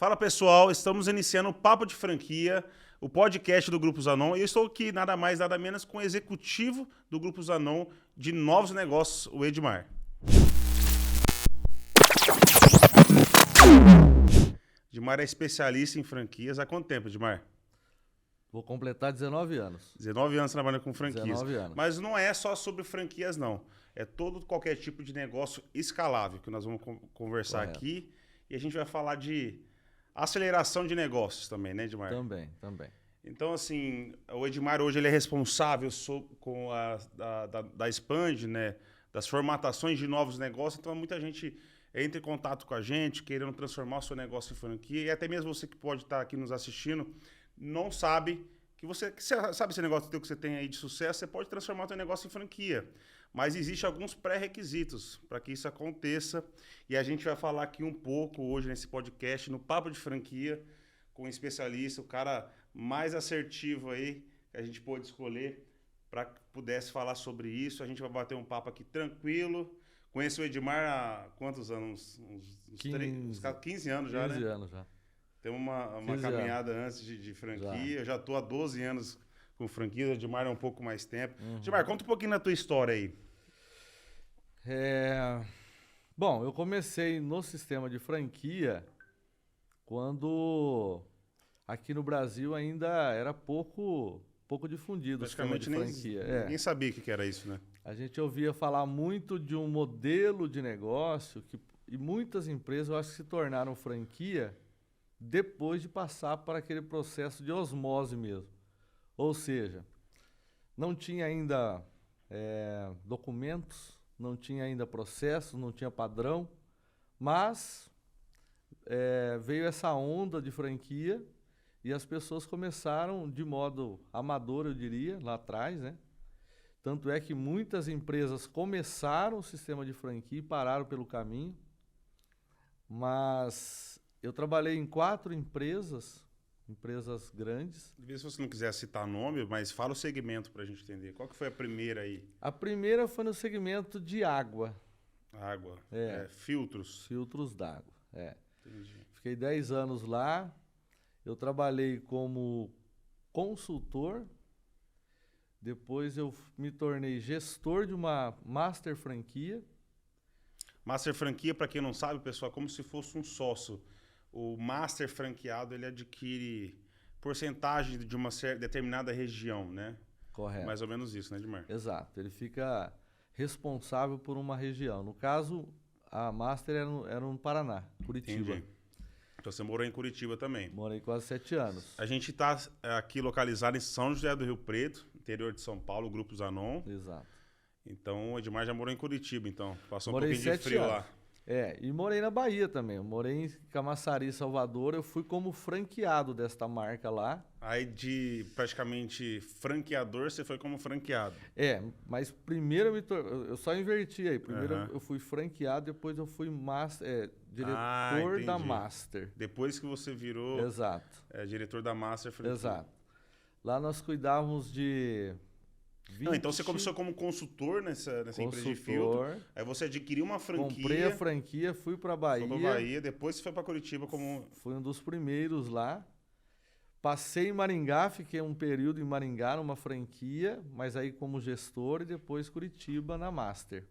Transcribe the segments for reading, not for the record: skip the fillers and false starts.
Fala pessoal, estamos iniciando o Papo de Franquia, o podcast do Grupo Zanon. E eu estou aqui nada mais, nada menos com o executivo do Grupo Zanon de novos negócios, o Edmar. Edmar é especialista em franquias. Há quanto tempo, Edmar? Vou completar 19 anos. 19 anos trabalhando com franquias. 19 anos. Mas não é só sobre franquias, não. É qualquer tipo de negócio escalável que nós vamos conversar aqui. E a gente vai falar de aceleração de negócios também, né, Edmar? Também. Então, assim, o Edmar hoje ele é responsável com da Expand, né, das formatações de novos negócios. Então, muita gente entra em contato com a gente, querendo transformar o seu negócio em franquia. E até mesmo você que pode estar aqui nos assistindo, não sabe que você sabe esse negócio que você tem aí de sucesso, você pode transformar o seu negócio em franquia. Mas existem alguns pré-requisitos para que isso aconteça. E a gente vai falar aqui um pouco hoje nesse podcast, no Papo de Franquia, com um especialista, o cara mais assertivo aí que a gente pôde escolher para que pudesse falar sobre isso. A gente vai bater um papo aqui tranquilo. Conheço o Edmar há quantos anos? Uns 15 anos já, 15 né? anos já. Tem uma caminhada antes de franquia. Eu já estou há 12 anos com franquia. O Edmar é um pouco mais tempo. Edmar, conta um pouquinho da tua história aí. Bom, eu comecei no sistema de franquia quando aqui no Brasil ainda era pouco difundido o sistema de franquia. Ninguém sabia o que era isso, né? A gente ouvia falar muito de um modelo de negócio e muitas empresas, eu acho que se tornaram franquia depois de passar por aquele processo de osmose mesmo. Ou seja, não tinha ainda documentos, não tinha ainda processo, não tinha padrão, mas veio essa onda de franquia e as pessoas começaram de modo amador, eu diria, lá atrás, né? Tanto é que muitas empresas começaram o sistema de franquia e pararam pelo caminho, mas eu trabalhei em 4 empresas grandes. Às vezes você não quiser citar nome, mas fala o segmento para a gente entender. Qual que foi a primeira aí? A primeira foi no segmento de água. Água. Filtros. Filtros d'água. Entendi. Fiquei 10 anos lá. Eu trabalhei como consultor. Depois eu me tornei gestor de uma master franquia. Master franquia, para quem não sabe, pessoal, é como se fosse um sócio. O master franqueado, ele adquire porcentagem de uma determinada região, né? Correto. Mais ou menos isso, né, Edmar? Exato. Ele fica responsável por uma região. No caso, a master era no Paraná, Curitiba. Entendi. Então você morou em Curitiba também. Morei quase 7 anos. A gente está aqui localizado em São José do Rio Preto, interior de São Paulo, Grupo Zanon. Exato. Então o Edmar já morou em Curitiba, então. Passou Morei um pouquinho de frio 7 lá. E morei na Bahia também. Eu morei em Camaçari, Salvador. Eu fui como franqueado desta marca lá. Aí de praticamente franqueador, você foi como franqueado. Mas primeiro eu só inverti aí. Primeiro eu fui franqueado, depois eu fui diretor da Master. Depois que você virou Exato. Diretor da Master franquia. Exato. Lá nós cuidávamos de 20... então você começou como consultor nessa empresa de filtro. Aí você adquiriu uma franquia. Comprei a franquia, fui para Bahia. Foi para Bahia, depois você foi para Curitiba como... Fui um dos primeiros lá. Passei em Maringá, fiquei um período em Maringá, numa franquia, mas aí como gestor, e depois Curitiba na Master.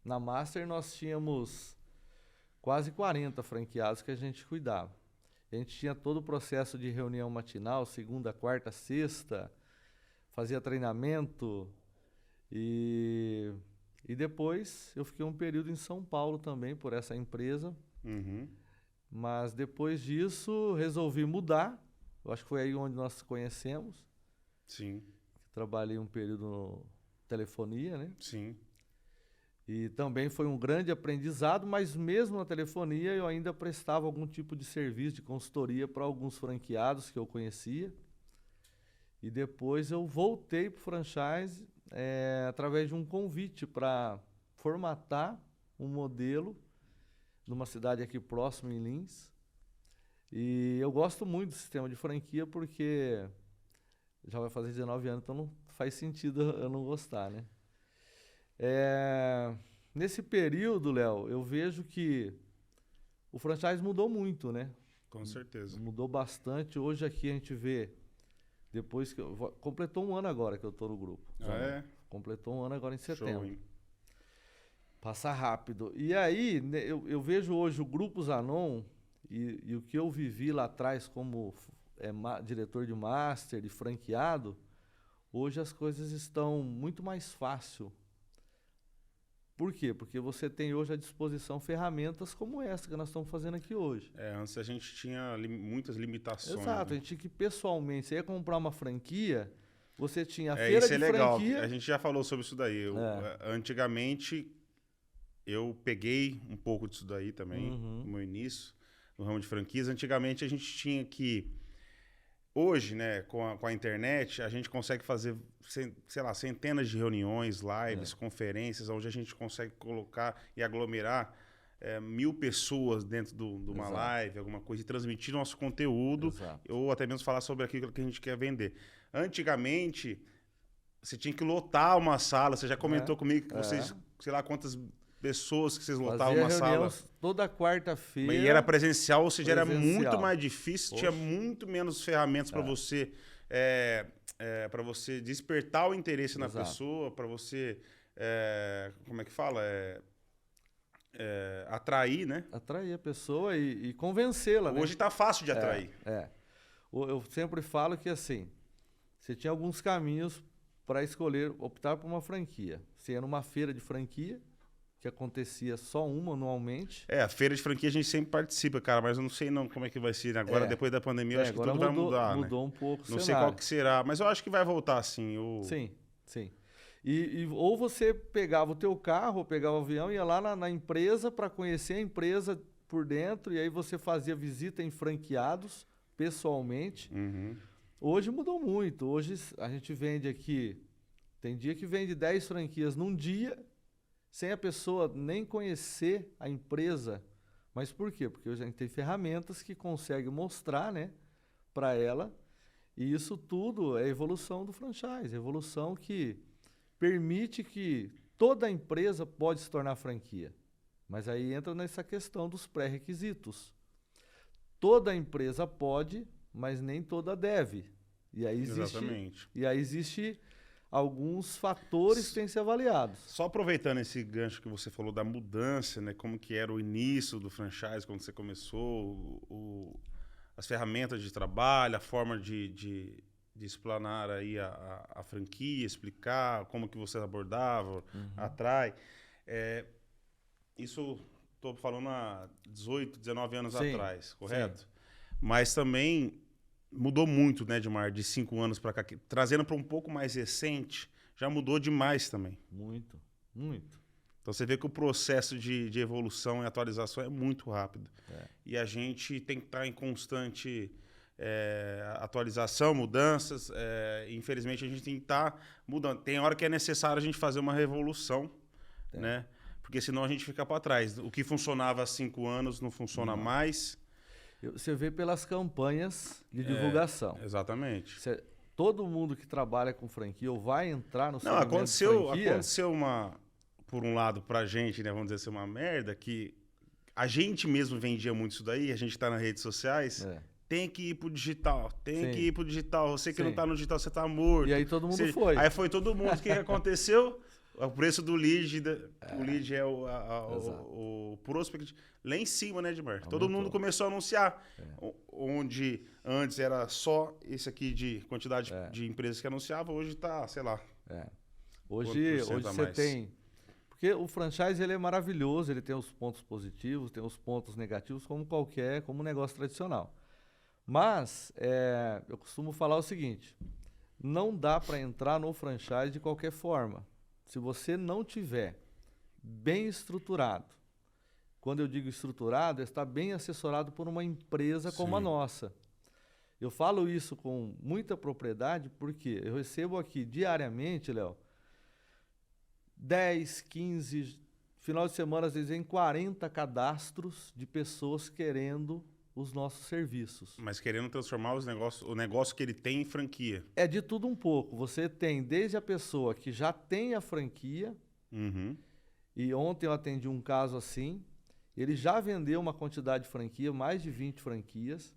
Na Master nós tínhamos quase 40 franqueados que a gente cuidava. A gente tinha todo o processo de reunião matinal, segunda, quarta, sexta, fazia treinamento e depois eu fiquei um período em São Paulo também por essa empresa. Mas depois disso resolvi mudar. Eu acho que foi aí onde nós conhecemos. Sim. Trabalhei um período no telefonia, né? Sim. E também foi um grande aprendizado, mas mesmo na telefonia eu ainda prestava algum tipo de serviço de consultoria para alguns franqueados que eu conhecia. E depois eu voltei para o franchise através de um convite para formatar um modelo numa cidade aqui próximo, em Lins. E eu gosto muito do sistema de franquia porque já vai fazer 19 anos, então não faz sentido eu não gostar, né? Nesse período, Léo, eu vejo que o franchise mudou muito, né? Com certeza. Mudou bastante. Hoje aqui a gente vê, depois que completou um ano agora que eu tô no grupo. É? Completou um ano agora em Show, setembro. hein? Passa rápido. E aí, né, eu vejo hoje o Grupo Zanon e o que eu vivi lá atrás como diretor de master, de franqueado, hoje as coisas estão muito mais fácil. Por quê? Porque você tem hoje à disposição ferramentas como essa que nós estamos fazendo aqui hoje. Antes a gente tinha muitas limitações. Exato, né? a gente tinha que pessoalmente, você ia comprar uma franquia, você tinha a É, feira isso de é legal. franquia. A gente já falou sobre isso daí. Antigamente, eu peguei um pouco disso daí também, no meu início, no ramo de franquias. Antigamente, a gente tinha que... Hoje, né, com a internet, a gente consegue fazer, sei lá, centenas de reuniões, lives, conferências, onde a gente consegue colocar e aglomerar 1000 pessoas dentro de uma live, alguma coisa, e transmitir nosso conteúdo, ou até mesmo falar sobre aquilo que a gente quer vender. Antigamente, você tinha que lotar uma sala, você já comentou comigo que vocês, sei lá quantas pessoas que vocês lotavam uma sala. Toda quarta-feira. E era presencial, ou seja, era muito mais difícil, Poxa. tinha muito menos ferramentas para você para você despertar o interesse na pessoa, para você como é que fala? Atrair, né? Atrair a pessoa e convencê-la, né? Hoje está fácil de atrair. Eu sempre falo que assim, você tinha alguns caminhos para escolher, optar por uma franquia. Você ia numa feira de franquia, que acontecia só uma anualmente. A feira de franquia a gente sempre participa, cara, mas eu não sei não como é que vai ser. Agora, depois da pandemia, eu acho que tudo vai mudar, mudou né? um pouco o Não cenário. sei qual que será, mas eu acho que vai voltar, sim. Sim. Ou você pegava o teu carro, ou pegava o avião, ia lá na empresa para conhecer a empresa por dentro, e aí você fazia visita em franqueados, pessoalmente. Hoje mudou muito. Hoje a gente vende aqui, tem dia que vende 10 franquias num dia, sem a pessoa nem conhecer a empresa. Mas por quê? Porque hoje a gente tem ferramentas que conseguem mostrar, né, para ela. E isso tudo é evolução do franchise, evolução que permite que toda empresa pode se tornar franquia. Mas aí entra nessa questão dos pré-requisitos. Toda empresa pode, mas nem toda deve. E aí existe alguns fatores que têm que ser avaliados. Só aproveitando esse gancho que você falou da mudança, né? Como que era o início do franchise, quando você começou, as ferramentas de trabalho, a forma de explanar aí a franquia, explicar como que você abordava, atrai. Isso estou falando há 18, 19 anos atrás, correto? Sim. Mas também mudou muito, né, Edmar, de 5 anos para cá. Trazendo para um pouco mais recente, já mudou demais também. Muito. Então você vê que o processo de evolução e atualização é muito rápido. E a gente tem que estar em constante atualização, mudanças. Infelizmente a gente tem que estar mudando. Tem hora que é necessário a gente fazer uma revolução, né? Porque senão a gente fica para trás. O que funcionava há 5 anos não funciona mais. Você vê pelas campanhas de divulgação. Exatamente. Todo mundo que trabalha com franquia ou vai entrar no segmento de franquia... Aconteceu por um lado, pra gente, né, vamos dizer assim, uma merda, que a gente mesmo vendia muito isso daí, a gente tá nas redes sociais, tem que ir pro digital, que ir pro digital. Você que não tá no digital, você tá morto. E aí todo mundo foi. Aí foi todo mundo. O que aconteceu? O preço do lead, o lead é o prospect, lá em cima, né, Edmar? Todo mundo começou a anunciar. Onde antes era só esse aqui de quantidade de empresas que anunciavam, hoje tá, sei lá. Hoje você tem... Porque o franchise ele é maravilhoso, ele tem os pontos positivos, tem os pontos negativos, como negócio tradicional. Mas eu costumo falar o seguinte, não dá para entrar no franchise de qualquer forma. Se você não tiver bem estruturado, quando eu digo estruturado, está bem assessorado por uma empresa como a nossa. Eu falo isso com muita propriedade porque eu recebo aqui diariamente, Léo, 10, 15, final de semana, às vezes em 40 cadastros de pessoas querendo os nossos serviços. Mas querendo transformar o negócio que ele tem em franquia. É de tudo um pouco. Você tem desde a pessoa que já tem a franquia, e ontem eu atendi um caso assim, Ele já vendeu uma quantidade de franquia, mais de 20 franquias,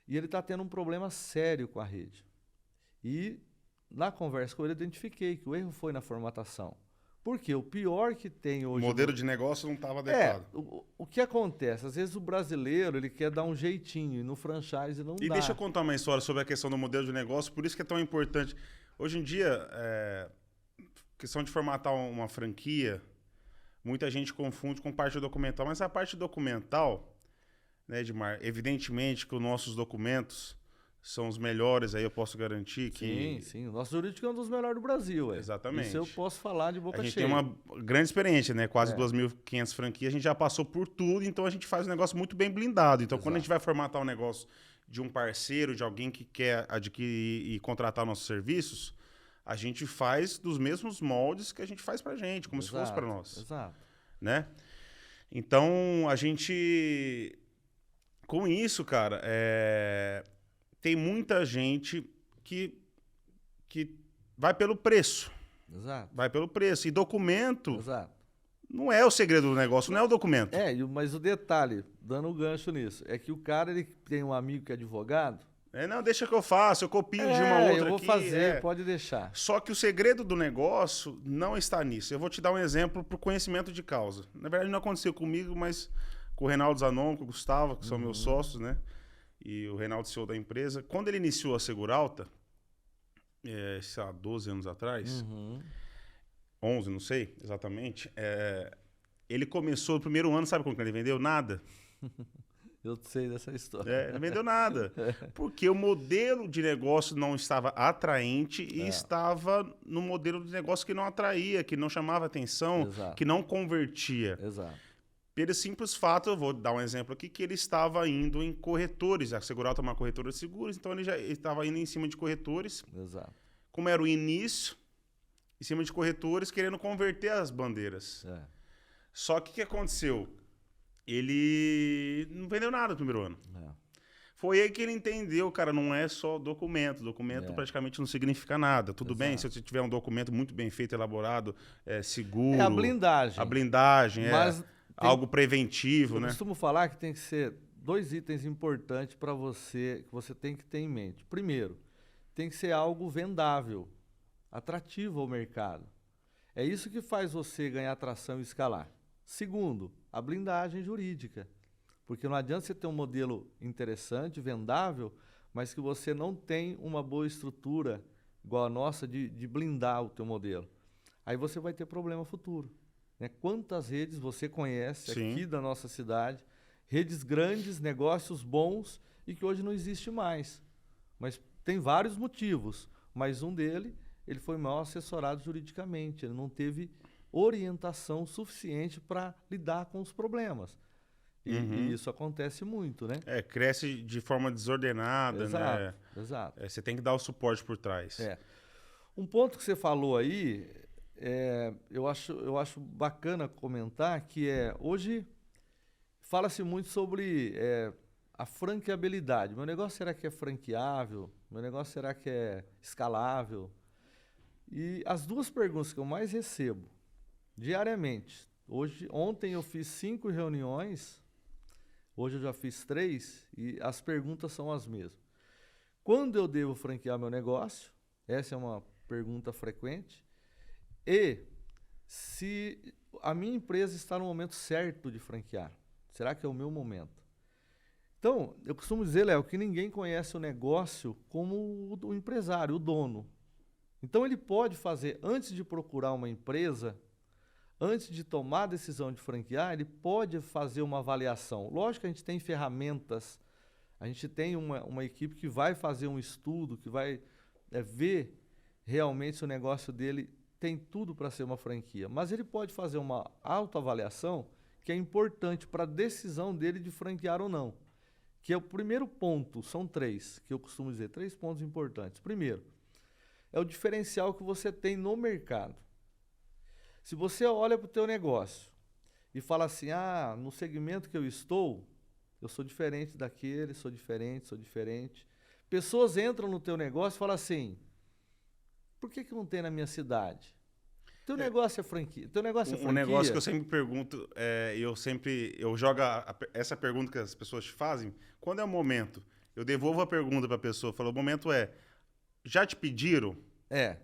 e ele está tendo um problema sério com a rede. E na conversa com ele, eu identifiquei que o erro foi na formatação. Porque o pior que tem O hoje... modelo de negócio não estava adequado. O que acontece? Às vezes o brasileiro ele quer dar um jeitinho, e no franchise não dá. E deixa eu contar uma história sobre a questão do modelo de negócio, por isso que é tão importante. Hoje em dia, questão de formatar uma franquia, muita gente confunde com parte documental, mas a parte documental, né, Edmar, evidentemente que os nossos documentos são os melhores, aí eu posso garantir que... Sim. O nosso jurídico é um dos melhores do Brasil. Exatamente. Isso eu posso falar de boca cheia. A gente tem uma grande experiência, né? Quase 2.500 franquias, a gente já passou por tudo, então a gente faz um negócio muito bem blindado. Então, quando a gente vai formatar um negócio de um parceiro, de alguém que quer adquirir e contratar nossos serviços, a gente faz dos mesmos moldes que a gente faz pra gente, como se fosse para nós. Exato. Né? Então, a gente... Com isso, cara, tem muita gente que vai pelo preço. Exato. Vai pelo preço. E documento Exato. não é o segredo do negócio, não é o documento. Mas o detalhe, dando um gancho nisso, é que o cara ele tem um amigo que é advogado. Não, deixa que eu faço, eu copio de uma outra eu vou aqui. fazer, pode deixar. Só que o segredo do negócio não está nisso. Eu vou te dar um exemplo para o conhecimento de causa. Na verdade, não aconteceu comigo, mas com o Reinaldo Zanon, com o Gustavo, que são meus sócios, né? E o Reinaldo, CEO da empresa. Quando ele iniciou a Seguralta, sei lá, 12 anos atrás, 11, não sei exatamente, ele começou o primeiro ano, sabe como que ele vendeu? Nada. Eu sei dessa história. Não vendeu nada. Porque o modelo de negócio não estava atraente e estava no modelo de negócio que não atraía, que não chamava atenção, que não convertia. Exato. Pelo simples fato, eu vou dar um exemplo aqui, que ele estava indo em corretores. A Seguralta é uma corretora de seguros, então ele estava indo em cima de corretores. Exato. Como era o início, em cima de corretores, querendo converter as bandeiras. Só que o que aconteceu? Ele não vendeu nada no primeiro ano. Foi aí que ele entendeu, cara, não é só documento. Documento praticamente não significa nada. Tudo bem se você tiver um documento muito bem feito, elaborado, seguro. É a blindagem. A blindagem, Mas algo preventivo, eu né? costumo falar que tem que ser 2 itens importantes para você, que você tem que ter em mente. Primeiro, tem que ser algo vendável, atrativo ao mercado. É isso que faz você ganhar atração e escalar. Segundo, a blindagem jurídica. Porque não adianta você ter um modelo interessante, vendável, mas que você não tem uma boa estrutura, igual a nossa, de blindar o teu modelo. Aí você vai ter problema futuro. Né? Quantas redes você conhece aqui da nossa cidade, redes grandes, negócios bons e que hoje não existe mais. Mas tem vários motivos, mas um dele, ele foi mal assessorado juridicamente, ele não teve orientação suficiente para lidar com os problemas. E isso acontece muito, né? Cresce de forma desordenada, né? Exato. Você tem que dar o suporte por trás. Um ponto que você falou aí, eu acho bacana comentar, que hoje fala-se muito sobre a franqueabilidade. Meu negócio será que é franqueável? Meu negócio será que é escalável? E as 2 perguntas que eu mais recebo diariamente, ontem eu fiz 5 reuniões, hoje eu já fiz 3 e as perguntas são as mesmas. Quando eu devo franquear meu negócio? Essa é uma pergunta frequente. E se a minha empresa está no momento certo de franquear? Será que é o meu momento? Então, eu costumo dizer, Léo, que ninguém conhece o negócio como o empresário, o dono. Então, ele pode fazer, antes de procurar uma empresa, antes de tomar a decisão de franquear, ele pode fazer uma avaliação. Lógico que a gente tem ferramentas, a gente tem uma equipe que vai fazer um estudo, que vai ver realmente se o negócio dele tem tudo para ser uma franquia. Mas ele pode fazer uma autoavaliação que é importante para a decisão dele de franquear ou não. Que é o primeiro ponto, são 3, que eu costumo dizer, 3 pontos importantes. Primeiro, é o diferencial que você tem no mercado. Se você olha para o teu negócio e fala assim, no segmento que eu sou diferente daquele, sou diferente. Pessoas entram no teu negócio e falam assim, por que não tem na minha cidade? Teu negócio é franquia. Teu negócio é franquia. Um negócio que eu sempre pergunto, eu jogo essa pergunta que as pessoas te fazem, quando é o momento? Eu devolvo a pergunta para a pessoa, falo, o momento já te pediram? É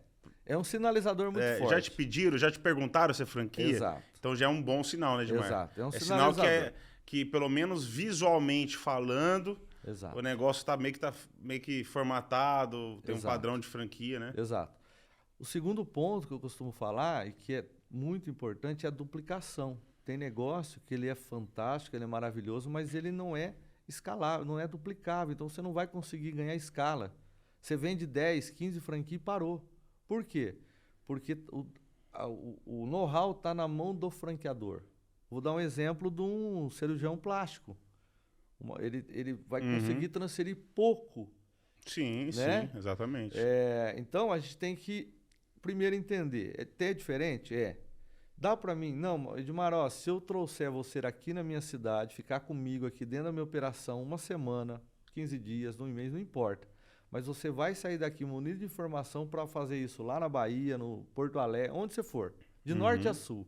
um sinalizador muito forte. Já te pediram, já te perguntaram se é franquia? Exato. Então já é um bom sinal, né, Edmar? Exato, é um sinal sinalizador. que pelo menos visualmente falando, Exato. o negócio está meio que formatado, tem Exato. um padrão de franquia, né? Exato. O segundo ponto que eu costumo falar, e que é muito importante, é a duplicação. Tem negócio que ele é fantástico, ele é maravilhoso, mas ele não é escalável, não é duplicável. Então você não vai conseguir ganhar escala. Você vende 10, 15 franquias e parou. Por quê? Porque o know-how está na mão do franqueador. Vou dar um exemplo de um cirurgião plástico. Ele vai conseguir transferir pouco. Sim, né? Sim, exatamente. Então a gente tem que primeiro entender. É diferente? Dá para mim? Não, Edmar, se eu trouxer você aqui na minha cidade, ficar comigo aqui dentro da minha operação uma semana, 15 dias, um mês, não importa. Mas você vai sair daqui munido de informação para fazer isso lá na Bahia, no Porto Alegre, onde você for, de norte a sul.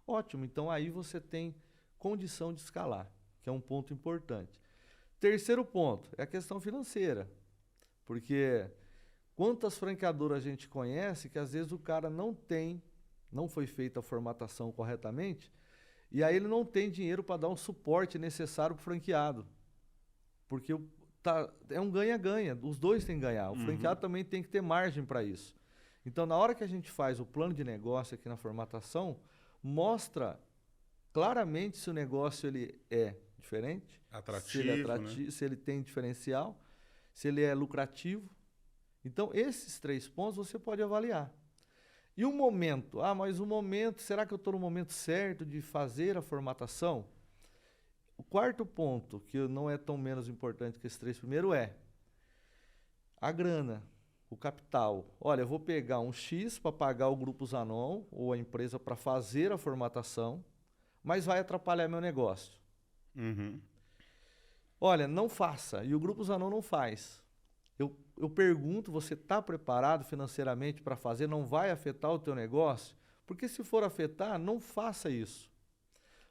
Ótimo, então aí você tem condição de escalar, que é um ponto importante. Terceiro ponto é a questão financeira, porque quantas franqueadoras a gente conhece que às vezes o cara não foi feita a formatação corretamente, e aí ele não tem dinheiro para dar um suporte necessário para o franqueado, porque é um ganha-ganha, os dois têm que ganhar, o franqueado também tem que ter margem para isso. Então, na hora que a gente faz o plano de negócio aqui na formatação, mostra claramente se o negócio ele é diferente, Atrativo, se ele tem diferencial, se ele é lucrativo. Então, esses 3 pontos você pode avaliar. E o momento? Mas o momento, será que eu estou no momento certo de fazer a formatação? O quarto ponto, que não é tão menos importante que esses 3 primeiros, é a grana, o capital. Olha, eu vou pegar um X para pagar o Grupo Zanon ou a empresa para fazer a formatação, mas vai atrapalhar meu negócio. Olha, não faça, e o Grupo Zanon não faz. Eu pergunto, você está preparado financeiramente para fazer? Não vai afetar o teu negócio? Porque se for afetar, não faça isso.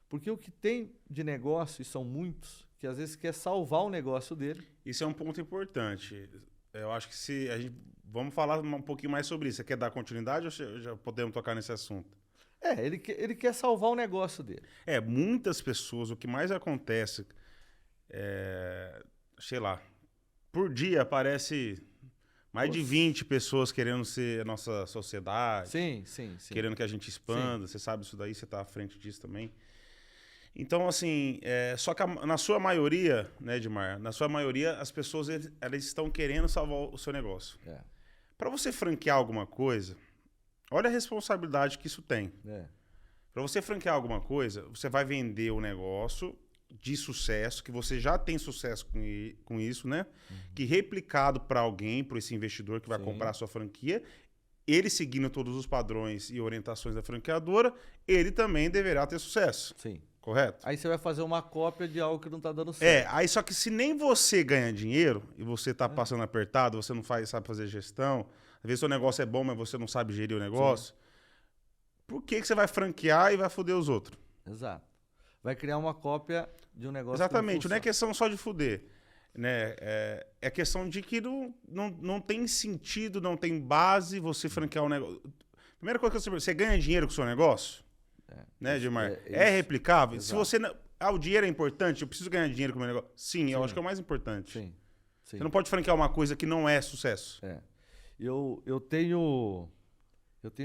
Porque o que tem de negócio, e são muitos, que às vezes quer salvar o negócio dele. Isso é um ponto importante. Eu acho que vamos falar um pouquinho mais sobre isso. Você quer dar continuidade ou já podemos tocar nesse assunto? Ele quer salvar o negócio dele. Muitas pessoas, o que mais acontece, sei lá, por dia aparece mais de 20 pessoas querendo ser a nossa sociedade. Sim. Querendo que a gente expanda. Sim. Você sabe isso daí, você está à frente disso também. Então, assim, só que na sua maioria, né, Edmar, na sua maioria, as pessoas elas estão querendo salvar o seu negócio. Para você franquear alguma coisa, olha a responsabilidade que isso tem. Para você franquear alguma coisa, você vai vender o negócio de sucesso, que você já tem sucesso com isso, né? Que replicado para alguém, para esse investidor que vai comprar a sua franquia, ele seguindo todos os padrões e orientações da franqueadora, ele também deverá ter sucesso. Sim. Correto? Aí você vai fazer uma cópia de algo que não está dando certo. Aí só que se nem você ganha dinheiro e você está passando apertado, você não sabe fazer gestão, às vezes seu negócio é bom, mas você não sabe gerir o negócio, por que você vai franquear e vai foder os outros? Exato. Vai criar uma cópia de um negócio. Exatamente, não é questão só de foder. Né? É questão de que não tem sentido, não tem base você franquear um negócio. Primeira coisa que você ganha dinheiro com o seu negócio? Né, Edmar? É replicável? Exato. Se você o dinheiro é importante, eu preciso ganhar dinheiro com o meu negócio. Sim, eu acho que é o mais importante. Sim. Você não pode franquear uma coisa que não é sucesso. Eu tenho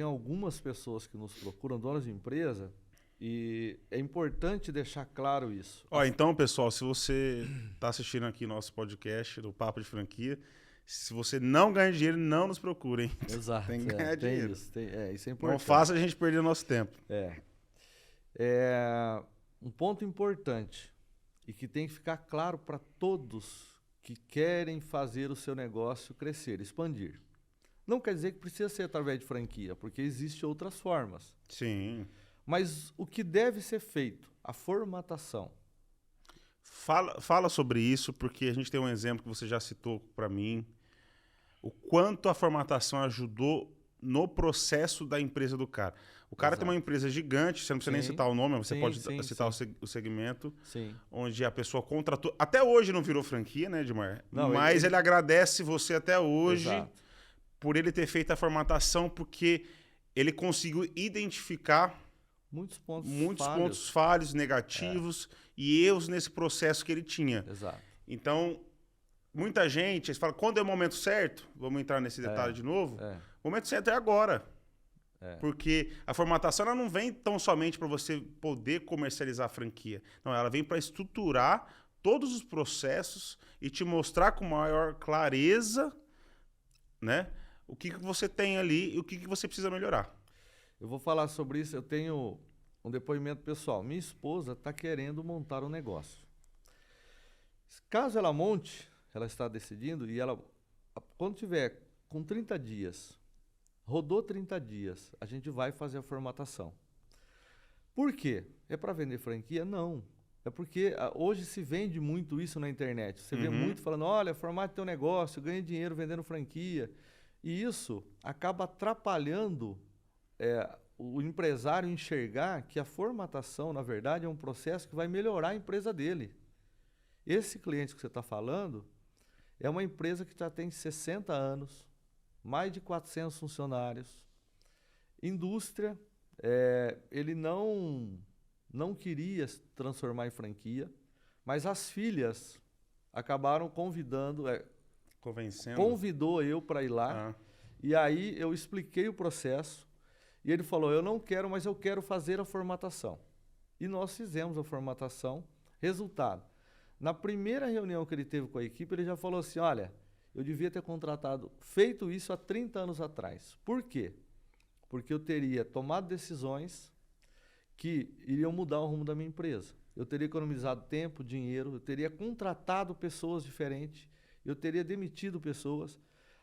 algumas pessoas que nos procuram, donas de empresa, e é importante deixar claro isso. Então, pessoal, se você está assistindo aqui nosso podcast do Papo de Franquia, se você não ganha dinheiro, não nos procure, hein? Exato. Tem que ganhar dinheiro. Isso é importante. Não faça a gente perder o nosso tempo. Um ponto importante e que tem que ficar claro para todos que querem fazer o seu negócio crescer, expandir. Não quer dizer que precisa ser através de franquia, porque existem outras formas. Sim. Mas o que deve ser feito? A formatação. Fala sobre isso, porque a gente tem um exemplo que você já citou para mim. O quanto a formatação ajudou no processo da empresa do cara. O cara tem Exato. uma empresa gigante, você não precisa nem Sim. citar o nome, você Sim, pode sim, citar sim. o segmento, Sim. onde a pessoa contratou. Até hoje não virou franquia, né, Edmar? Não, Mas ele agradece você até hoje Exato. por ele ter feito a formatação, porque ele conseguiu identificar Muitos pontos muitos falhos. pontos falhos, negativos e erros nesse processo que ele tinha. Exato. Então, muita gente, eles falam, quando é o momento certo, vamos entrar nesse detalhe de novo, o momento certo é agora. Porque a formatação ela não vem tão somente para você poder comercializar a franquia. Não, ela vem para estruturar todos os processos e te mostrar com maior clareza, né, o que você tem ali e o que você precisa melhorar. Eu vou falar sobre isso, eu tenho um depoimento pessoal. Minha esposa está querendo montar um negócio. Caso ela monte, ela está decidindo, e ela, quando tiver com 30 dias, rodou 30 dias, a gente vai fazer a formatação. Por quê? É para vender franquia? Não. É porque hoje se vende muito isso na internet. Você vê muito falando, olha, formate teu negócio, ganha dinheiro vendendo franquia. E isso acaba atrapalhando o empresário enxergar que a formatação, na verdade, é um processo que vai melhorar a empresa dele. Esse cliente que você está falando é uma empresa que já tem 60 anos, mais de 400 funcionários, indústria, ele não queria se transformar em franquia, mas as filhas acabaram convidou eu para ir lá, e aí eu expliquei o processo, e ele falou, eu não quero, mas eu quero fazer a formatação. E nós fizemos a formatação. Resultado, na primeira reunião que ele teve com a equipe, ele já falou assim, olha, eu devia ter feito isso há 30 anos atrás. Por quê? Porque eu teria tomado decisões que iriam mudar o rumo da minha empresa. Eu teria economizado tempo, dinheiro, eu teria contratado pessoas diferentes, eu teria demitido pessoas.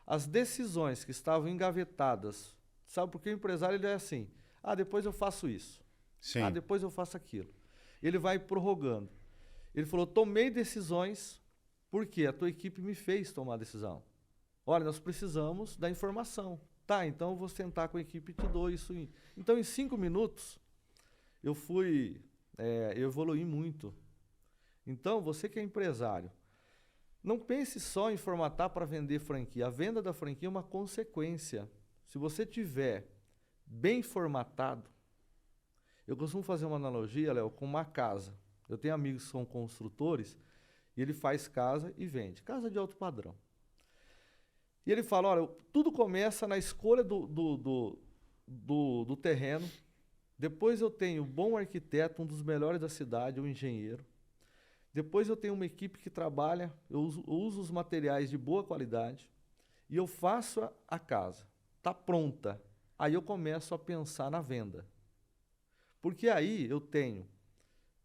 As decisões que estavam engavetadas, sabe, porque o empresário ele é assim, depois eu faço isso, Sim. Depois eu faço aquilo. Ele vai prorrogando. Ele falou, tomei decisões porque a tua equipe me fez tomar a decisão. Olha, nós precisamos da informação. Tá, então eu vou sentar com a equipe e te dou isso. Então, em 5 minutos, eu evoluí muito. Então, você que é empresário, não pense só em formatar para vender franquia. A venda da franquia é uma consequência. Se você tiver bem formatado, eu costumo fazer uma analogia, Léo, com uma casa. Eu tenho amigos que são construtores, e ele faz casa e vende. Casa de alto padrão. E ele fala, olha, tudo começa na escolha do terreno. Depois eu tenho um bom arquiteto, um dos melhores da cidade, um engenheiro. Depois eu tenho uma equipe que trabalha, eu uso os materiais de boa qualidade. E eu faço a casa. Está pronta. Aí eu começo a pensar na venda. Porque aí eu tenho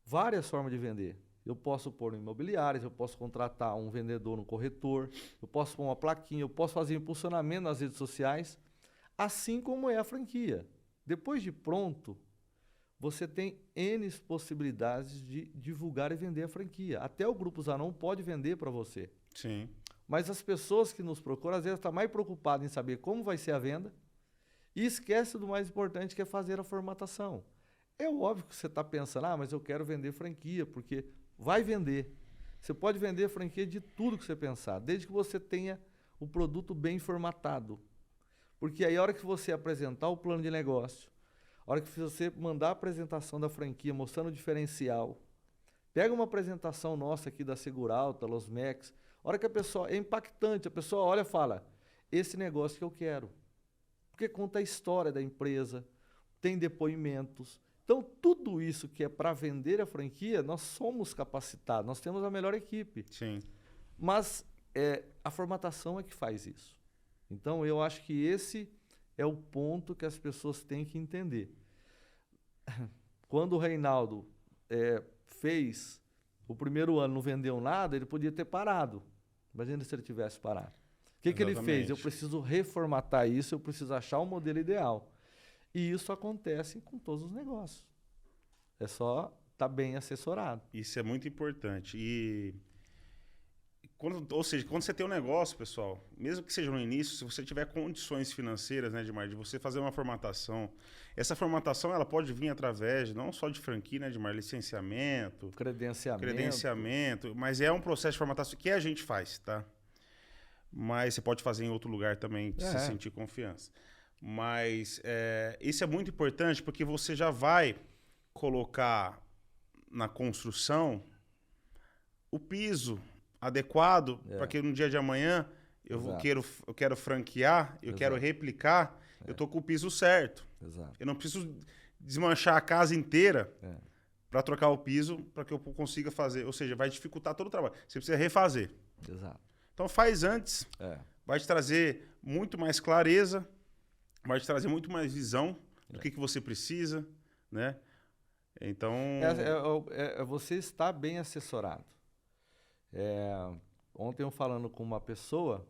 várias formas de vender. Eu posso pôr no imobiliários, eu posso contratar um vendedor, um corretor, eu posso pôr uma plaquinha, eu posso fazer impulsionamento nas redes sociais, assim como é a franquia. Depois de pronto, você tem N possibilidades de divulgar e vender a franquia. Até o Grupo Zanon pode vender para você. Sim. Mas as pessoas que nos procuram, às vezes, estão mais preocupadas em saber como vai ser a venda e esquece do mais importante, que é fazer a formatação. É óbvio que você está pensando, mas eu quero vender franquia, porque vai vender. Você pode vender franquia de tudo que você pensar, desde que você tenha o produto bem formatado. Porque aí, a hora que você apresentar o plano de negócio, a hora que você mandar a apresentação da franquia, mostrando o diferencial, pega uma apresentação nossa aqui da Seguralta, Losmex, a hora que a pessoa, é impactante, a pessoa olha e fala, esse negócio que eu quero. Porque conta a história da empresa, tem depoimentos. Então, tudo isso que é para vender a franquia, nós somos capacitados, nós temos a melhor equipe. Sim. Mas a formatação é que faz isso. Então, eu acho que esse é o ponto que as pessoas têm que entender. Quando o Reinaldo fez o primeiro ano, não vendeu nada, ele podia ter parado. Imagina se ele tivesse parado. O que ele fez? Eu preciso reformatar isso, eu preciso achar o modelo ideal. E isso acontece com todos os negócios. É só estar bem assessorado. Isso é muito importante. E Ou seja, quando você tem um negócio, pessoal, mesmo que seja no início, se você tiver condições financeiras, né, Edmar, de você fazer uma formatação, essa formatação ela pode vir através não só de franquia, né, Edmar, licenciamento, credenciamento, mas é um processo de formatação que a gente faz, tá? Mas você pode fazer em outro lugar também, se sentir confiança. Mas isso é muito importante porque você já vai colocar na construção o piso adequado para que no dia de amanhã eu quero franquear, eu quero replicar, eu tô com o piso certo. Exato. Eu não preciso desmanchar a casa inteira para trocar o piso para que eu consiga fazer. Ou seja, vai dificultar todo o trabalho. Você precisa refazer. Exato. Então faz antes, vai te trazer muito mais clareza, vai te trazer muito mais visão do que você precisa, né? Então... você está bem assessorado. Ontem eu falando com uma pessoa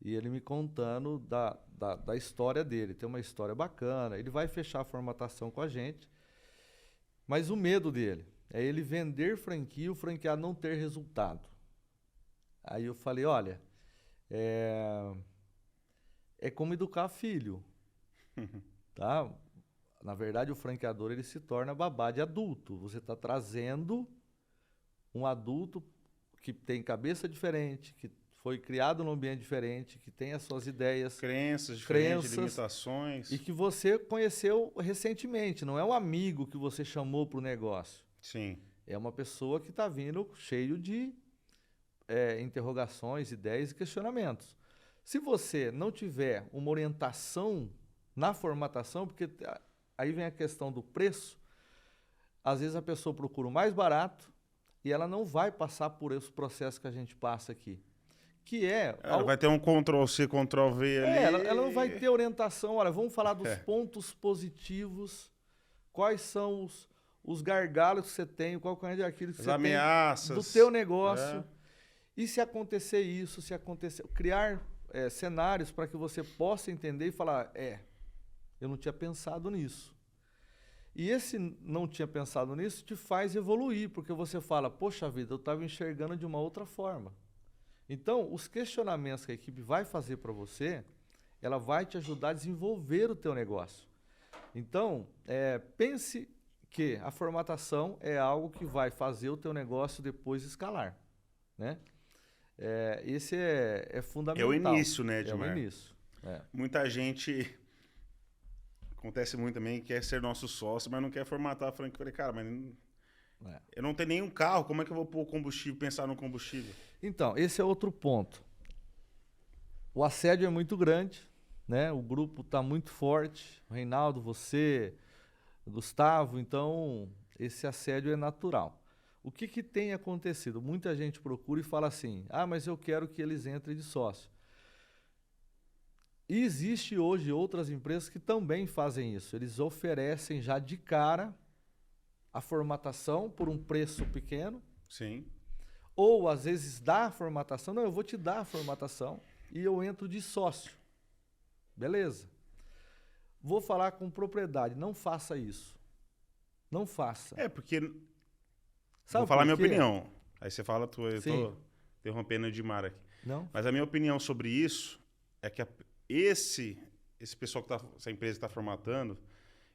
e ele me contando da história dele. Tem uma história bacana, ele vai fechar a formatação com a gente, mas o medo dele é ele vender franquia e o franqueado não ter resultado. Aí eu falei, olha, é como educar filho, tá? Na verdade, o franqueador ele se torna babá de adulto. Você está trazendo um adulto que tem cabeça diferente, que foi criado num ambiente diferente, que tem as suas ideias, crenças diferentes, limitações. E que você conheceu recentemente. Não é um amigo que você chamou para o negócio. Sim. É uma pessoa que está vindo cheio de interrogações, ideias e questionamentos. Se você não tiver uma orientação na formatação, porque aí vem a questão do preço, às vezes a pessoa procura o mais barato e ela não vai passar por esse processo que a gente passa aqui. Que ela vai ter um Ctrl-C, Ctrl-V ali. Ela não vai ter orientação. Olha, vamos falar dos pontos positivos, quais são os gargalos que você tem, qual é de aquilo que as você ameaças tem do teu negócio. E se acontecer isso, criar cenários para que você possa entender e falar, eu não tinha pensado nisso. E esse não tinha pensado nisso te faz evoluir, porque você fala, poxa vida, eu estava enxergando de uma outra forma. Então, os questionamentos que a equipe vai fazer para você, ela vai te ajudar a desenvolver o teu negócio. Então, pense que a formatação é algo que vai fazer o teu negócio depois escalar, né? Esse é fundamental. É o início, né, Edmar? É o início. Muita gente... Acontece muito também, quer ser nosso sócio, mas não quer formatar a franquia. Eu falei, cara, mas eu não tenho nenhum carro, como é que eu vou pôr combustível, pensar no combustível? Então, esse é outro ponto. O assédio é muito grande, né? O grupo está muito forte. O Reinaldo, você, o Gustavo, então esse assédio é natural. O que tem acontecido? Muita gente procura e fala assim, mas eu quero que eles entrem de sócio. E existe hoje outras empresas que também fazem isso. Eles oferecem já de cara a formatação por um preço pequeno. Sim. Ou, às vezes, dá a formatação. Não, eu vou te dar a formatação e eu entro de sócio. Beleza. Vou falar com propriedade. Não faça isso. Não faça. Porque... Sabe vou falar a minha quê? opinião. Aí você fala a tua. Eu Sim. tô interrompendo o Edmar aqui. Não? Mas a minha opinião sobre isso é que esse pessoal essa empresa que está formatando,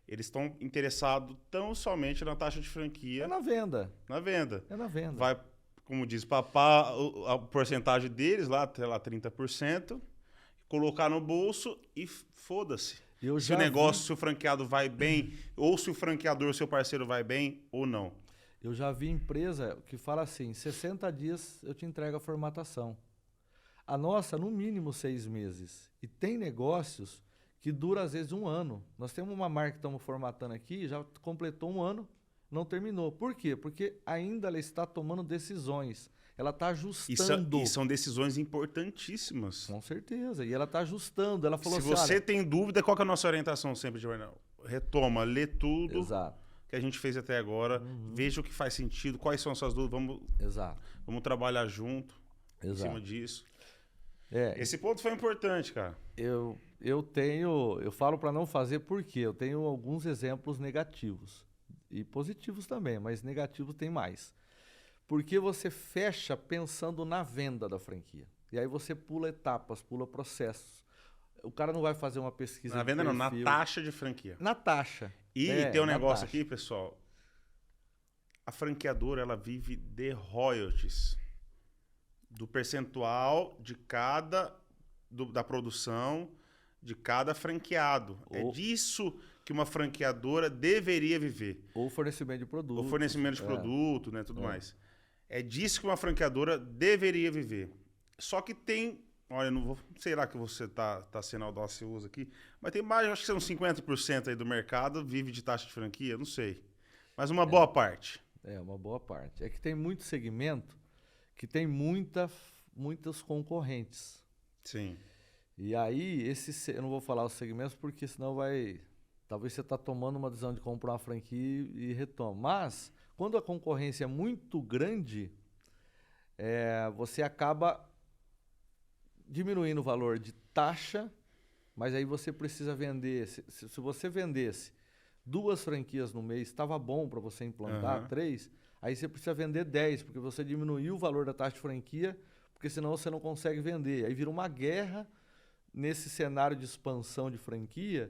eles estão interessados tão somente na taxa de franquia. É na venda. Na venda. É na venda. Vai, como diz, papar a porcentagem deles lá, até lá 30%, colocar no bolso e foda-se. Se o negócio, se o franqueado vai bem, ou se o franqueador, seu parceiro vai bem, ou não. Eu já vi empresa que fala assim, 60 dias eu te entrego a formatação. A nossa, no mínimo 6 meses. E tem negócios que dura às vezes 1 ano. Nós temos uma marca que estamos formatando aqui, já completou 1 ano, não terminou. Por quê? Porque ainda ela está tomando decisões. Ela está ajustando. E são decisões importantíssimas. Com certeza. E ela está ajustando. Ela falou Se assim, você tem dúvida, qual que é a nossa orientação sempre, Jornal? Retoma, lê tudo. Exato. Que a gente fez até agora. Veja o que faz sentido, quais são as suas dúvidas. Vamos trabalhar junto em cima disso. Esse ponto foi importante, cara. Eu falo para não fazer porque eu tenho alguns exemplos negativos e positivos também, mas negativos tem mais. Porque você fecha pensando na venda da franquia. E aí você pula etapas, pula processos. O cara não vai fazer uma pesquisa Na de venda não, na perfil. taxa de franquia. Na taxa. E tem um na negócio taxa. aqui, pessoal. A franqueadora, ela vive de royalties. Do percentual de da produção de cada franqueado. É disso que uma franqueadora deveria viver. Ou fornecimento de produto. O fornecimento de produto, né, tudo mais. É disso que uma franqueadora deveria viver. Só que tem, olha, não vou, sei lá que você tá sendo audacioso aqui, mas tem mais, acho que são 50% aí do mercado vive de taxa de franquia, não sei. Mas uma boa parte. Uma boa parte. É que tem muito segmento que tem muitos concorrentes. Sim. E aí, eu não vou falar os segmentos porque senão talvez você está tomando uma decisão de comprar uma franquia e retoma. Mas, quando a concorrência é muito grande, você acaba diminuindo o valor de taxa, mas aí você precisa vender. Se você vendesse 2 franquias no mês, estava bom para você implantar 3, aí você precisa vender 10, porque você diminuiu o valor da taxa de franquia, porque senão você não consegue vender. Aí vira uma guerra nesse cenário de expansão de franquia,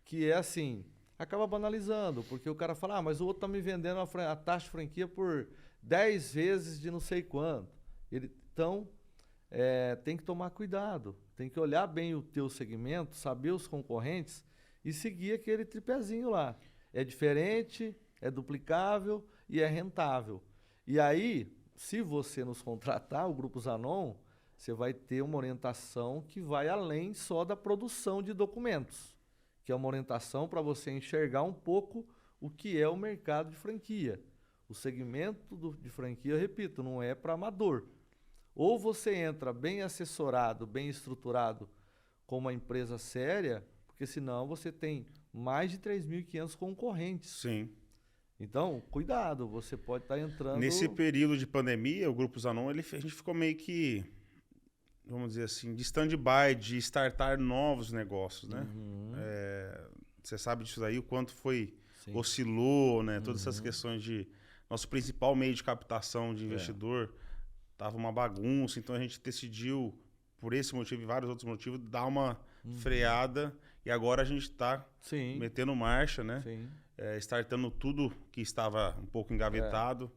que é assim, acaba banalizando, porque o cara fala, mas o outro está me vendendo a taxa de franquia por 10 vezes de não sei quanto. Então, tem que tomar cuidado, tem que olhar bem o teu segmento, saber os concorrentes e seguir aquele tripézinho lá. É diferente, é duplicável e é rentável. E aí, se você nos contratar, o Grupo Zanon, você vai ter uma orientação que vai além só da produção de documentos, que é uma orientação para você enxergar um pouco o que é o mercado de franquia. O segmento de franquia, eu repito, não é para amador. Ou você entra bem assessorado, bem estruturado com uma empresa séria, porque senão você tem mais de 3.500 concorrentes. Sim. Então, cuidado, você pode estar entrando... Nesse período de pandemia, o Grupo Zanon, a gente ficou meio que, vamos dizer assim, de stand-by, de startar novos negócios, né? Você sabe disso aí, o quanto oscilou, né? Todas essas questões de... Nosso principal meio de captação de investidor tava uma bagunça, então a gente decidiu, por esse motivo e vários outros motivos, dar uma freada, e agora a gente está metendo marcha, né? Sim. Startando tudo que estava um pouco engavetado.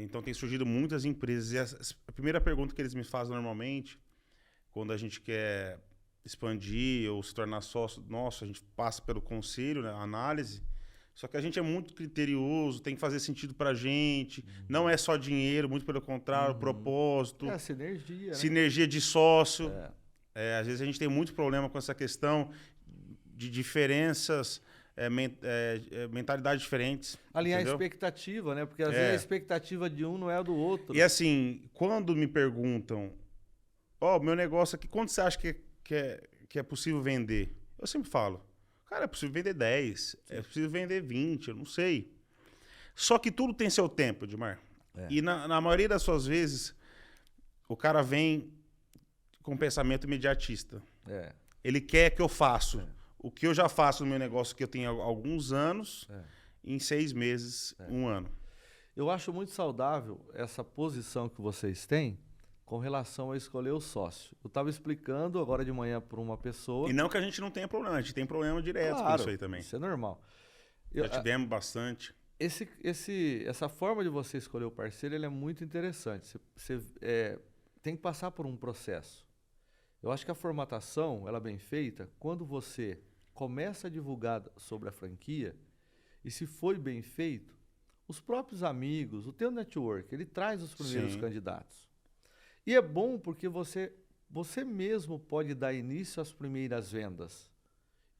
Então tem surgido muitas empresas. E a primeira pergunta que eles me fazem normalmente, quando a gente quer expandir ou se tornar sócio nosso, a gente passa pelo conselho, né, a análise. Só que a gente é muito criterioso, tem que fazer sentido pra gente. Não é só dinheiro, muito pelo contrário, propósito. Sinergia. Sinergia de sócio. Às vezes a gente tem muito problema com essa questão de diferenças, mentalidades diferentes. Alinhar entendeu? a expectativa, né? Porque às vezes a expectativa de um não é a do outro. E assim, quando me perguntam, meu negócio aqui, quanto você acha que é possível vender? Eu sempre falo, cara, é possível vender 10, é possível vender 20, eu não sei. Só que tudo tem seu tempo, Edmar. E na maioria das suas vezes, o cara vem com um pensamento imediatista. Ele quer que eu faça o que eu já faço no meu negócio, que eu tenho há alguns anos, em 6 meses, 1 ano. Eu acho muito saudável essa posição que vocês têm com relação a escolher o sócio. Eu estava explicando agora de manhã para uma pessoa... E não que a gente não tenha problema, a gente tem problema direto com isso aí também. Isso é normal. Já tivemos bastante. Essa forma de você escolher o parceiro, ele é muito interessante. Você tem que passar por um processo. Eu acho que a formatação, ela bem feita, quando você começa a divulgar sobre a franquia, e se foi bem feito, os próprios amigos, o teu network, ele traz os primeiros candidatos. E é bom porque você mesmo pode dar início às primeiras vendas.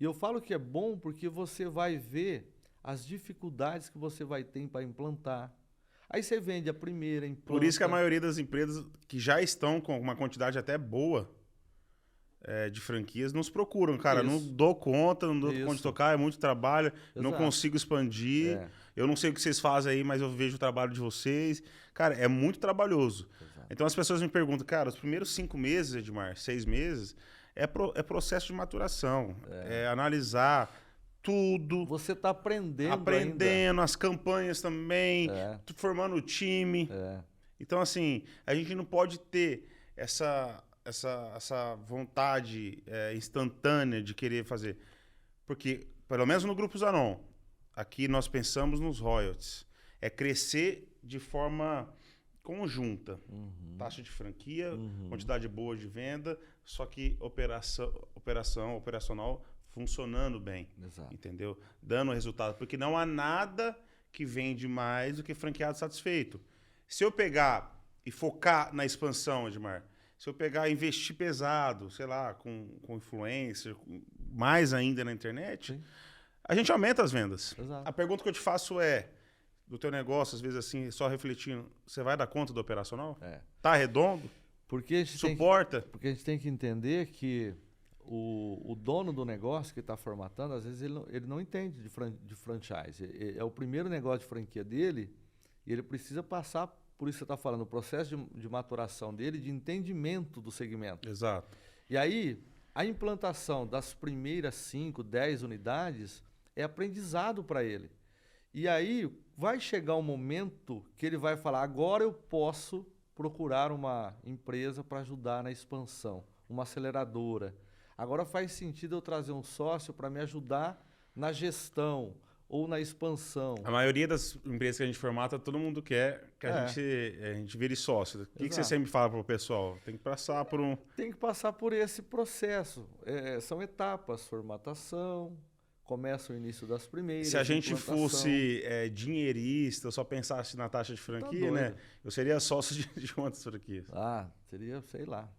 E eu falo que é bom porque você vai ver as dificuldades que você vai ter para implantar. Aí você vende a primeira, implanta. Por isso que a maioria das empresas que já estão com uma quantidade até boa de franquias nos procuram. Cara, não dou conta, não dou conta de tocar, é muito trabalho, não consigo expandir. Eu não sei o que vocês fazem aí, mas eu vejo o trabalho de vocês. Cara, é muito trabalhoso. Então as pessoas me perguntam, cara, os primeiros 5 meses, Edmar, 6 meses, é processo de maturação. É analisar tudo. Você está aprendendo Aprendendo, as campanhas também, É. formando o time. ainda. Então, assim, a gente não pode ter essa vontade instantânea de querer fazer. Porque, pelo menos no Grupo Zanon, aqui nós pensamos nos royalties. É crescer de forma conjunta. Taxa de franquia, quantidade boa de venda, só que operacional funcionando bem. Exato. Entendeu? Dando resultado. Porque não há nada que vende mais do que franqueado satisfeito. Se eu pegar e focar na expansão, Edmar, se eu pegar e investir pesado, sei lá, com influencer, mais ainda na internet, Sim. a gente aumenta as vendas. Exato. A pergunta que eu te faço é, do teu negócio, às vezes assim, só refletindo, você vai dar conta do operacional? É. Tá redondo? Porque a gente Suporta? porque a gente tem que entender que o dono do negócio que está formatando, às vezes ele não entende de franchise. É o primeiro negócio de franquia dele e ele precisa passar, por isso você está falando, o processo de maturação dele, de entendimento do segmento. Exato. E aí, a implantação das primeiras 5, 10 unidades é aprendizado para ele. E aí, vai chegar um momento que ele vai falar, agora eu posso procurar uma empresa para ajudar na expansão, uma aceleradora. Agora faz sentido eu trazer um sócio para me ajudar na gestão ou na expansão. A maioria das empresas que a gente formata, todo mundo quer que a gente vire sócio. O que você sempre fala para o pessoal? Tem que passar por um... Tem que passar por esse processo. São etapas, formatação, começa o início das primeiras. Se a gente implantação. fosse dinheirista, eu só pensasse na taxa de franquia, né? Eu seria sócio de quantas franquias? Seria, sei lá.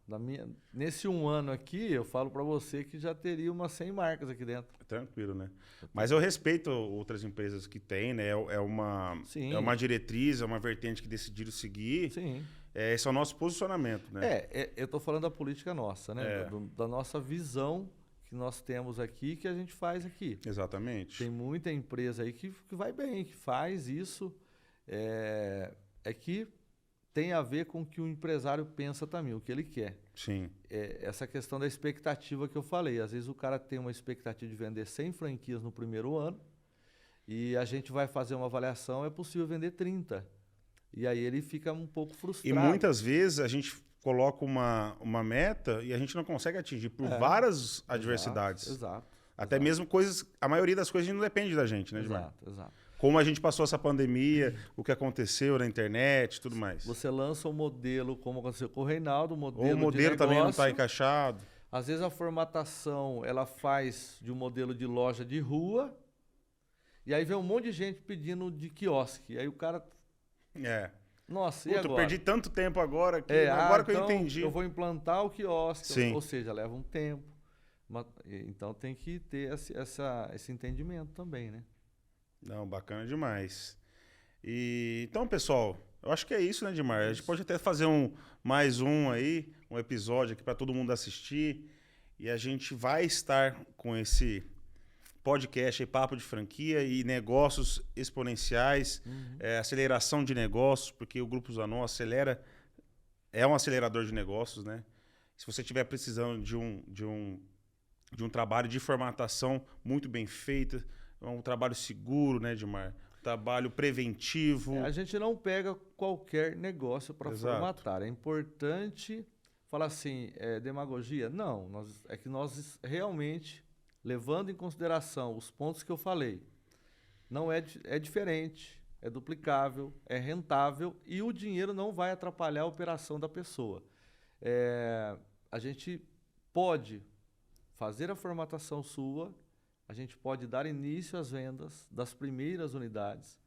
Nesse um ano aqui, eu falo para você que já teria umas 100 marcas aqui dentro. Tranquilo, né? Mas eu respeito outras empresas que têm, né? É uma diretriz, é uma vertente que decidiram seguir. Sim. Esse é o nosso posicionamento, né? Eu estou falando da política nossa, né? Da nossa visão que nós temos aqui, que a gente faz aqui. Exatamente. Tem muita empresa aí que vai bem, que faz isso. Que tem a ver com o que o empresário pensa também, o que ele quer. Sim. Essa questão da expectativa que eu falei. Às vezes o cara tem uma expectativa de vender 100 franquias no primeiro ano e a gente vai fazer uma avaliação, é possível vender 30. E aí ele fica um pouco frustrado. E muitas vezes a gente coloca uma meta e a gente não consegue atingir por várias adversidades. Exato. Até mesmo coisas... A maioria das coisas não depende da gente, né, Edmar? Exato. Como a gente passou essa pandemia, o que aconteceu na internet e tudo mais. Você lança um modelo, como aconteceu com o Reinaldo, Ou o modelo também não está encaixado. Às vezes a formatação ela faz de um modelo de loja de rua e aí vem um monte de gente pedindo de quiosque. Aí o cara... Nossa, e agora? Eu perdi tanto tempo agora que agora que eu entendi. Eu vou implantar o quiosque, Sim. Ou seja, leva um tempo. Então tem que ter esse entendimento também, né? Não, bacana demais. Então, pessoal, eu acho que é isso, né, Edmar? A gente pode até fazer mais um episódio aqui para todo mundo assistir. E a gente vai estar com esse podcast aí, Papo de Franquia e negócios exponenciais, aceleração de negócios, porque o Grupo Zanon é um acelerador de negócios, né? Se você estiver precisando de um trabalho de formatação muito bem feito, um trabalho seguro, né, Edmar? Trabalho preventivo. A gente não pega qualquer negócio para formatar. É importante falar assim, demagogia? Não, nós realmente, levando em consideração os pontos que eu falei, não é diferente, é duplicável, é rentável e o dinheiro não vai atrapalhar a operação da pessoa. A gente pode fazer a formatação sua, a gente pode dar início às vendas das primeiras unidades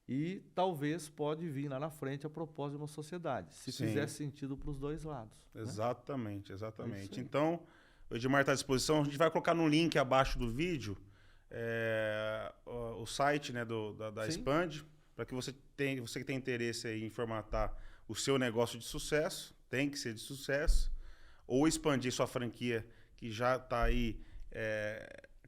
e talvez pode vir lá na frente a propósito de uma sociedade, se fizer sentido para os dois lados. Exatamente, exatamente. Então, o Edmar está à disposição. A gente vai colocar no link abaixo do vídeo o site, né, da Expand, para que você que tem interesse em formatar o seu negócio de sucesso, tem que ser de sucesso, ou expandir sua franquia que já está aí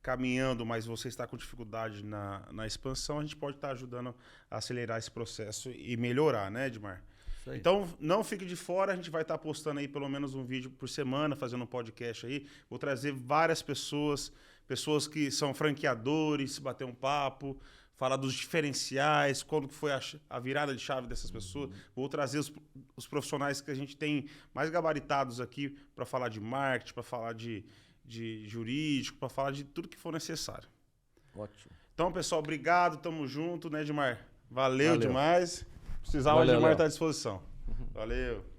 caminhando, mas você está com dificuldade na expansão, a gente pode estar ajudando a acelerar esse processo e melhorar, né, Edmar? Então, não fique de fora, a gente vai estar postando aí pelo menos um vídeo por semana, fazendo um podcast aí. Vou trazer várias pessoas pessoas que são franqueadores, bater um papo, falar dos diferenciais, quando que foi a virada de chave dessas pessoas. Vou trazer os profissionais que a gente tem mais gabaritados aqui para falar de marketing, para falar de jurídico, para falar de tudo que for necessário. Ótimo. Então, pessoal, obrigado, tamo junto, né, Edmar? Valeu Valeu. demais. Precisava, Valeu, Edmar Léo. está à disposição. Valeu.